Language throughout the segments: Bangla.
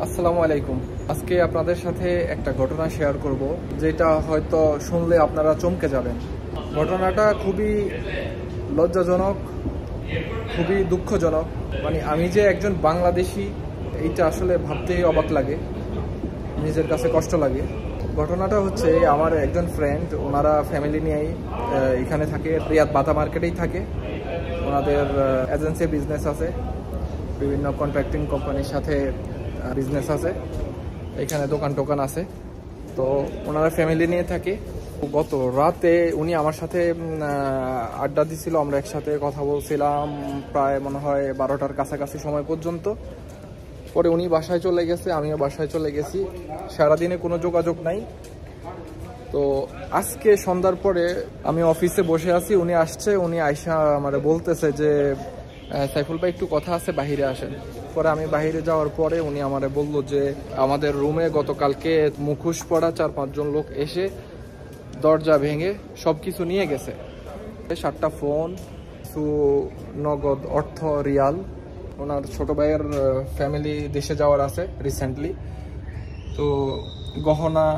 আসসালামু আলাইকুম। আজকে আপনাদের সাথে একটা ঘটনা শেয়ার করব, যেটা হয়তো শুনলে আপনারা চমকে যাবেন। ঘটনাটা খুবই লজ্জাজনক, খুবই দুঃখজনক। মানে আমি যে একজন বাংলাদেশি, এইটা আসলে ভাবতেই অবাক লাগে, নিজের কাছে কষ্ট লাগে। ঘটনাটা হচ্ছে, আমার একজন ফ্রেন্ড, ওনারা ফ্যামিলি নিয়েই এখানে থাকে, রিয়াদ বাতা মার্কেটেই থাকে। ওনাদের এজেন্সি বিজনেস আছে, বিভিন্ন কন্ট্রাক্টিং কোম্পানির সাথে বিজনেস আছে, এখানে দোকান টোকান আছে। তো ওনারা ফ্যামিলি নিয়ে থাকে। গত রাতে উনি আমার সাথে আড্ডা দিছিল, আমরা একসাথে কথা বলছিলাম প্রায় মনে হয় 12টার কাছাকাছি সময় পর্যন্ত। পরে উনি বাসায় চলে গেছে, আমিও বাসায় চলে গেছি। সারাদিনে কোনো যোগাযোগ নাই। তো আজকে সন্ধ্যার পরে আমি অফিসে বসে আছি, উনি আসছে। উনি আইসা আমার বলতেছে যে সাইফুল ভাই, একটু কথা আছে, বাহিরে আসেন। পরে আমি বাহিরে যাওয়ার পরে উনি আমারে বললো যে আমাদের রুমে গতকালকে মুখোশ পরা 4-5 জন লোক এসে দরজা ভেঙে সব কিছু নিয়ে গেছে। 7টা ফোন, কিছু নগদ অর্থ, রিয়াল। ওনার ছোট ভাইয়ের ফ্যামিলি দেশে যাওয়ার আছে রিসেন্টলি, তো গহনা,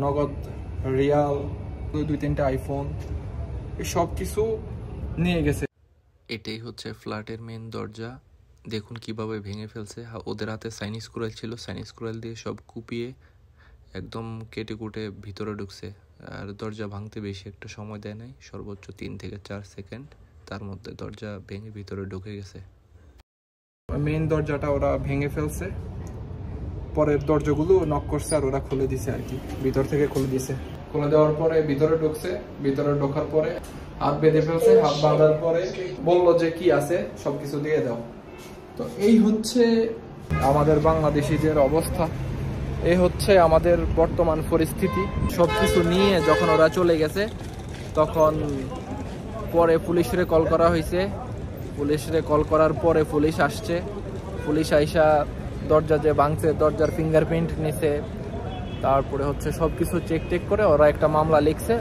নগদ রিয়াল, 2-3টা আইফোন, এই সব কিছু নিয়ে গেছে। এটাই হচ্ছে ফ্ল্যাটের মেন দরজা। দেখুন কিভাবে ভেঙে ফেলছে। ওদের হাতে চাইনিজ কুড়াল ছিল, চাইনিজ কুড়াল দিয়ে সব কুপিয়ে একদম কেটে কুটে ভিতরে ঢুকছে। আর দরজা ভাঙতে বেশি একটা সময় দেয় নাই, সর্বোচ্চ 3 থেকে 4 সেকেন্ড, তার মধ্যে দরজা ভেঙে ভিতরে ঢুকে গেছে। মেইন দরজাটা ওরা ভেঙে ফেলছে, পরের দরজাগুলো নক করছে আর ওরা খুলে দিছে আর কি, ভিতর থেকে খুলে দিছে। খুলে দেওয়ার পরে ভিতরে ঢুকছে, ভিতরে ঢোকার পরে হাত বেঁধে ফেলছে। হাত বাঁধার পরে বললো যে কি আছে সবকিছু দিয়ে দাও। তো এই হচ্ছে আমাদের বাংলাদেশিদের অবস্থা, এই হচ্ছে আমাদের বর্তমান পরিস্থিতি। সবকিছু নিয়ে যখন ওরা চলে গেছে, তখন পরে পুলিশরে কল করা হয়েছে। পুলিশরে কল করার পরে পুলিশ আসছে। পুলিশ আইসা দরজা যে ভাঙছে, দরজার ফিঙ্গারপ্রিন্ট নিছে। তারপরে হচ্ছে সবকিছু চেক টেক করে ওরা একটা মামলা লিখছে,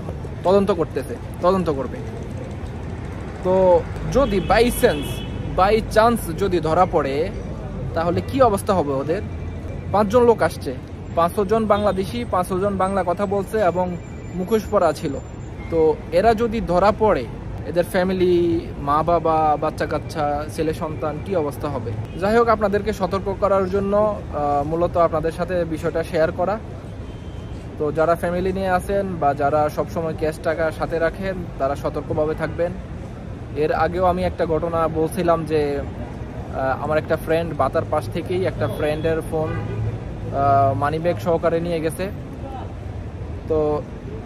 তদন্ত করবে। তো যদি বাই চান্স যদি ধরা পড়ে, তাহলে কি অবস্থা হবে ওদের? 5 জন লোক আসছে, 500 জন বাংলাদেশি, 500 জন বাংলা কথা বলছে এবং মুখোশ পরা ছিল। তো এরা যদি ধরা পড়ে, এদের ফ্যামিলি, মা বাবা, বাচ্চা কাচ্চা, ছেলে সন্তান, কি অবস্থা হবে? যাই হোক, আপনাদেরকে সতর্ক করার জন্য মূলত আপনাদের সাথে বিষয়টা শেয়ার করা। তো যারা ফ্যামিলি নিয়ে আসেন বা যারা সবসময় ক্যাশ টাকা সাথে রাখেন, তারা সতর্কভাবে থাকবেন। এর আগেও আমি একটা ঘটনা বলছিলাম যে আমার একটা ফ্রেন্ড বাতার পাশ থেকেই একটা ফ্রেন্ডের ফোন মানিব্যাগ সহকারে নিয়ে গেছে। তো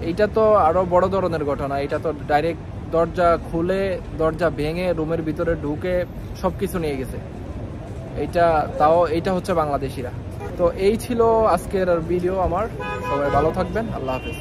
এইটা তো আরও বড় ধরনের ঘটনা। এটা তো ডাইরেক্ট দরজা খুলে, দরজা ভেঙে রুমের ভিতরে ঢুকে সব কিছু নিয়ে গেছে। এইটা হচ্ছে বাংলাদেশিরা। তো এই ছিল আজকের ভিডিও আমার। সবাই ভালো থাকবেন, আল্লাহ হাফেজ।